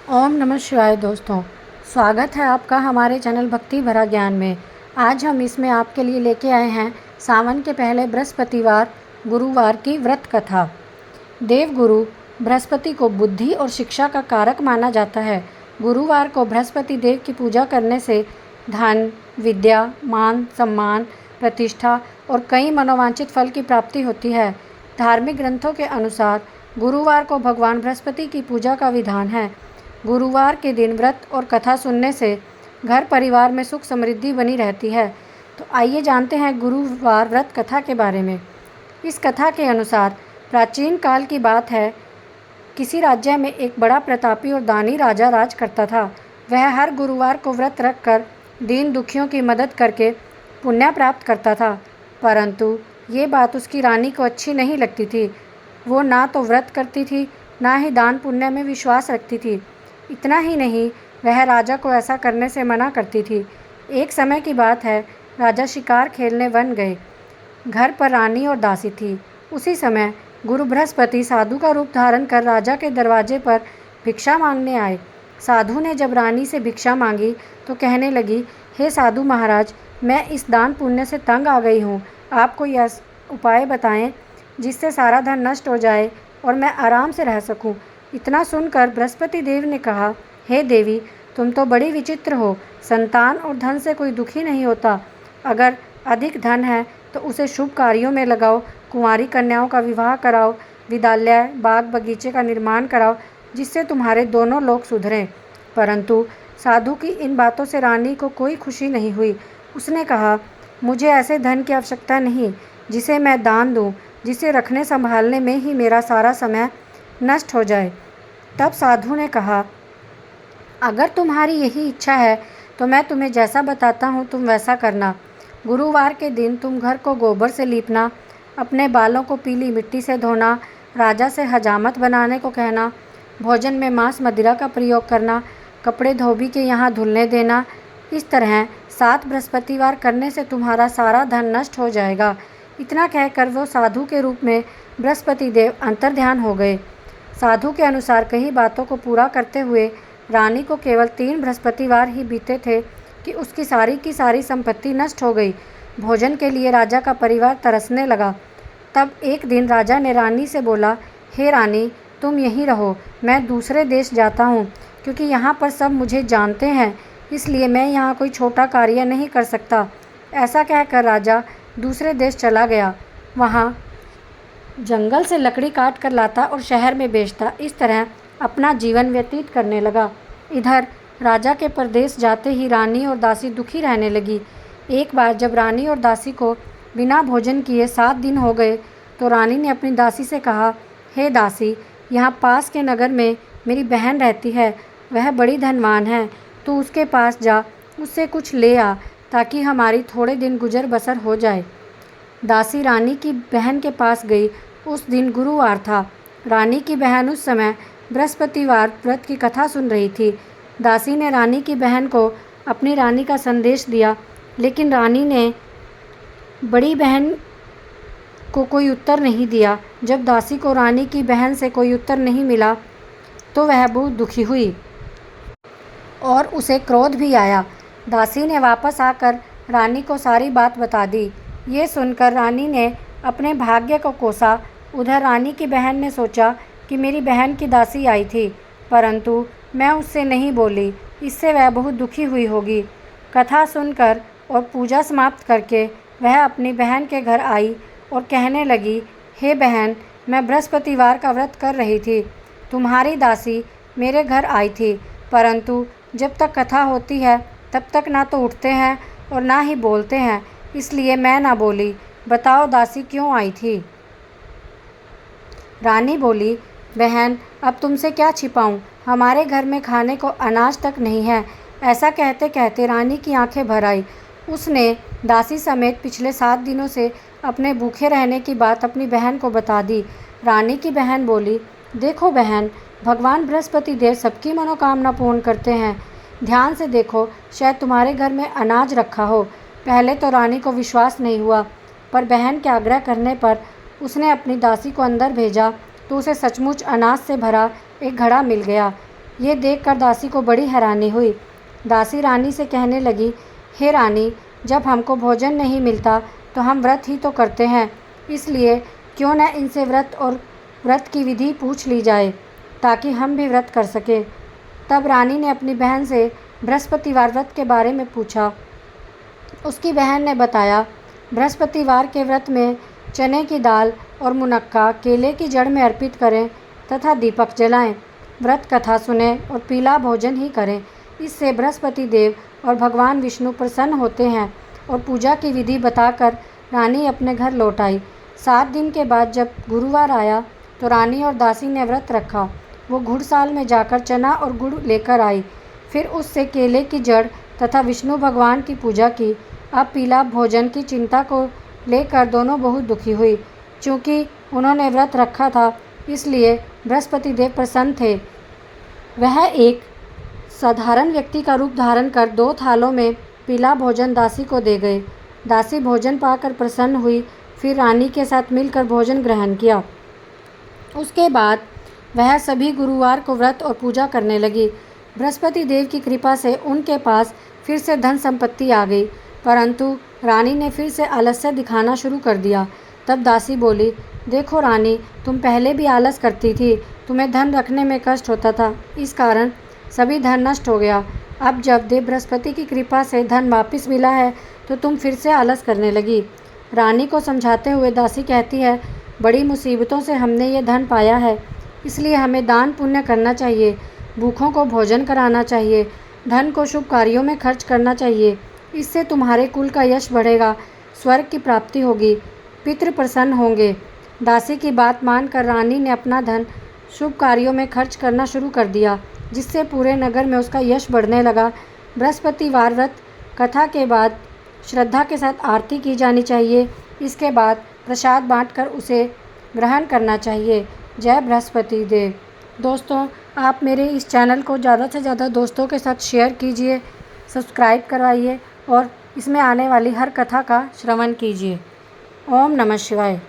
ओम नमः शिवाय दोस्तों। स्वागत है आपका हमारे चैनल भक्ति भरा ज्ञान में। आज हम इसमें आपके लिए लेके आए हैं सावन के पहले बृहस्पतिवार गुरुवार की व्रत कथा। देवगुरु बृहस्पति को बुद्धि और शिक्षा का कारक माना जाता है। गुरुवार को बृहस्पति देव की पूजा करने से धन, विद्या, मान सम्मान, प्रतिष्ठा और कई मनोवांछित फल की प्राप्ति होती है। धार्मिक ग्रंथों के अनुसार गुरुवार को भगवान बृहस्पति की पूजा का विधान है। गुरुवार के दिन व्रत और कथा सुनने से घर परिवार में सुख समृद्धि बनी रहती है। तो आइए जानते हैं गुरुवार व्रत कथा के बारे में। इस कथा के अनुसार प्राचीन काल की बात है। किसी राज्य में एक बड़ा प्रतापी और दानी राजा राज करता था। वह हर गुरुवार को व्रत रखकर दीन दुखियों की मदद करके पुण्य प्राप्त करता था। परंतु ये बात उसकी रानी को अच्छी नहीं लगती थी। वो ना तो व्रत करती थी, ना ही दान पुण्य में विश्वास रखती थी। इतना ही नहीं, वह राजा को ऐसा करने से मना करती थी। एक समय की बात है, राजा शिकार खेलने वन गए। घर पर रानी और दासी थी। उसी समय गुरु बृहस्पति साधु का रूप धारण कर राजा के दरवाजे पर भिक्षा मांगने आए। साधु ने जब रानी से भिक्षा मांगी तो कहने लगी, हे साधु महाराज, मैं इस दान पुण्य से तंग आ गई हूँ। आप कोई उपाय बताएं जिससे सारा धन नष्ट हो जाए और मैं आराम से रह सकूं। इतना सुनकर बृहस्पति देव ने कहा, हे देवी, तुम तो बड़ी विचित्र हो। संतान और धन से कोई दुखी नहीं होता। अगर अधिक धन है तो उसे शुभ कार्यों में लगाओ, कुंवारी कन्याओं का विवाह कराओ, विद्यालय, बाग बगीचे का निर्माण कराओ, जिससे तुम्हारे दोनों लोग सुधरें। परंतु साधु की इन बातों से रानी को कोई खुशी नहीं हुई। उसने कहा, मुझे ऐसे धन की आवश्यकता नहीं जिसे मैं दान दूं, जिसे रखने संभालने में ही मेरा सारा समय नष्ट हो जाए। तब साधु ने कहा, अगर तुम्हारी यही इच्छा है तो मैं तुम्हें जैसा बताता हूँ तुम वैसा करना। गुरुवार के दिन तुम घर को गोबर से लीपना, अपने बालों को पीली मिट्टी से धोना, राजा से हजामत बनाने को कहना, भोजन में मांस मदिरा का प्रयोग करना, कपड़े धोबी के यहाँ धुलने देना। इस तरह 7 बृहस्पतिवार करने से तुम्हारा सारा धन नष्ट हो जाएगा। इतना कहकर वो साधु के रूप में बृहस्पति देव अंतर्ध्यान हो गए। साधु के अनुसार कई बातों को पूरा करते हुए रानी को केवल 3 बृहस्पतिवार ही बीते थे कि उसकी सारी की सारी संपत्ति नष्ट हो गई। भोजन के लिए राजा का परिवार तरसने लगा। तब एक दिन राजा ने रानी से बोला, हे रानी, तुम यहीं रहो, मैं दूसरे देश जाता हूँ, क्योंकि यहाँ पर सब मुझे जानते हैं, इसलिए मैं यहाँ कोई छोटा कार्य नहीं कर सकता। ऐसा कहकर राजा दूसरे देश चला गया। वहाँ जंगल से लकड़ी काट कर लाता और शहर में बेचता। इस तरह अपना जीवन व्यतीत करने लगा। इधर राजा के परदेश जाते ही रानी और दासी दुखी रहने लगी। एक बार जब रानी और दासी को बिना भोजन किए 7 दिन हो गए तो रानी ने अपनी दासी से कहा, हे दासी, यहाँ पास के नगर में मेरी बहन रहती है। वह बड़ी धनवान है। तू उसके पास जा, उससे कुछ ले आ, ताकि हमारी थोड़े दिन गुजर बसर हो जाए। दासी रानी की बहन के पास गई। उस दिन गुरुवार था। रानी की बहन उस समय बृहस्पतिवार व्रत की कथा सुन रही थी। दासी ने रानी की बहन को अपनी रानी का संदेश दिया, लेकिन रानी ने बड़ी बहन को कोई उत्तर नहीं दिया। जब दासी को रानी की बहन से कोई उत्तर नहीं मिला तो वह बहुत दुखी हुई और उसे क्रोध भी आया। दासी ने वापस आकर रानी को सारी बात बता दी। ये सुनकर रानी ने अपने भाग्य को कोसा। उधर रानी की बहन ने सोचा कि मेरी बहन की दासी आई थी, परंतु मैं उससे नहीं बोली, इससे वह बहुत दुखी हुई होगी। कथा सुनकर और पूजा समाप्त करके वह अपनी बहन के घर आई और कहने लगी, हे बहन, मैं बृहस्पतिवार का व्रत कर रही थी। तुम्हारी दासी मेरे घर आई थी, परंतु जब तक कथा होती है तब तक ना तो उठते हैं और ना ही बोलते हैं, इसलिए मैं ना बोली। बताओ दासी क्यों आई थी? रानी बोली, बहन, अब तुमसे क्या छिपाऊं? हमारे घर में खाने को अनाज तक नहीं है। ऐसा कहते कहते रानी की आंखें भर आई। उसने दासी समेत पिछले 7 दिनों से अपने भूखे रहने की बात अपनी बहन को बता दी। रानी की बहन बोली, देखो बहन, भगवान बृहस्पति देव सबकी मनोकामना पूर्ण करते हैं। ध्यान से देखो, शायद तुम्हारे घर में अनाज रखा हो। पहले तो रानी को विश्वास नहीं हुआ, पर बहन के आग्रह करने पर उसने अपनी दासी को अंदर भेजा तो उसे सचमुच अनाज से भरा एक घड़ा मिल गया। ये देखकर दासी को बड़ी हैरानी हुई। दासी रानी से कहने लगी, हे रानी, जब हमको भोजन नहीं मिलता तो हम व्रत ही तो करते हैं, इसलिए क्यों न इनसे व्रत और व्रत की विधि पूछ ली जाए ताकि हम भी व्रत कर सकें। तब रानी ने अपनी बहन से बृहस्पतिवार व्रत के बारे में पूछा। उसकी बहन ने बताया, बृहस्पतिवार के व्रत में चने की दाल और मुनक्का केले की जड़ में अर्पित करें तथा दीपक जलाएं, व्रत कथा सुनें और पीला भोजन ही करें। इससे बृहस्पति देव और भगवान विष्णु प्रसन्न होते हैं। और पूजा की विधि बताकर रानी अपने घर लौट आई। 7 दिन के बाद जब गुरुवार आया तो रानी और दासी ने व्रत रखा। वो घुड़साल में जाकर चना और गुड़ लेकर आई, फिर उससे केले की जड़ तथा विष्णु भगवान की पूजा की। अब पीला भोजन की चिंता को लेकर दोनों बहुत दुखी हुई। चूँकि उन्होंने व्रत रखा था इसलिए बृहस्पति देव प्रसन्न थे। वह एक साधारण व्यक्ति का रूप धारण कर 2 थालों में पीला भोजन दासी को दे गए। दासी भोजन पाकर प्रसन्न हुई, फिर रानी के साथ मिलकर भोजन ग्रहण किया। उसके बाद वह सभी गुरुवार को व्रत और पूजा करने लगी। बृहस्पति देव की कृपा से उनके पास फिर से धन संपत्ति आ गई, परंतु रानी ने फिर से आलस्य दिखाना शुरू कर दिया। तब दासी बोली, देखो रानी, तुम पहले भी आलस करती थी, तुम्हें धन रखने में कष्ट होता था, इस कारण सभी धन नष्ट हो गया। अब जब देव बृहस्पति की कृपा से धन वापस मिला है तो तुम फिर से आलस करने लगी। रानी को समझाते हुए दासी कहती है, बड़ी मुसीबतों से हमने ये धन पाया है, इसलिए हमें दान पुण्य करना चाहिए, भूखों को भोजन कराना चाहिए, धन को शुभ कार्यों में खर्च करना चाहिए। इससे तुम्हारे कुल का यश बढ़ेगा, स्वर्ग की प्राप्ति होगी, पितृ प्रसन्न होंगे। दासी की बात मानकर रानी ने अपना धन शुभ कार्यों में खर्च करना शुरू कर दिया, जिससे पूरे नगर में उसका यश बढ़ने लगा। बृहस्पतिवार व्रत कथा के बाद श्रद्धा के साथ आरती की जानी चाहिए। इसके बाद प्रसाद बांटकर उसे ग्रहण करना चाहिए। जय बृहस्पति देव। दोस्तों, आप मेरे इस चैनल को ज़्यादा से ज़्यादा दोस्तों के साथ शेयर कीजिए, सब्सक्राइब करवाइए और इसमें आने वाली हर कथा का श्रवण कीजिए। ओम नमः शिवाय।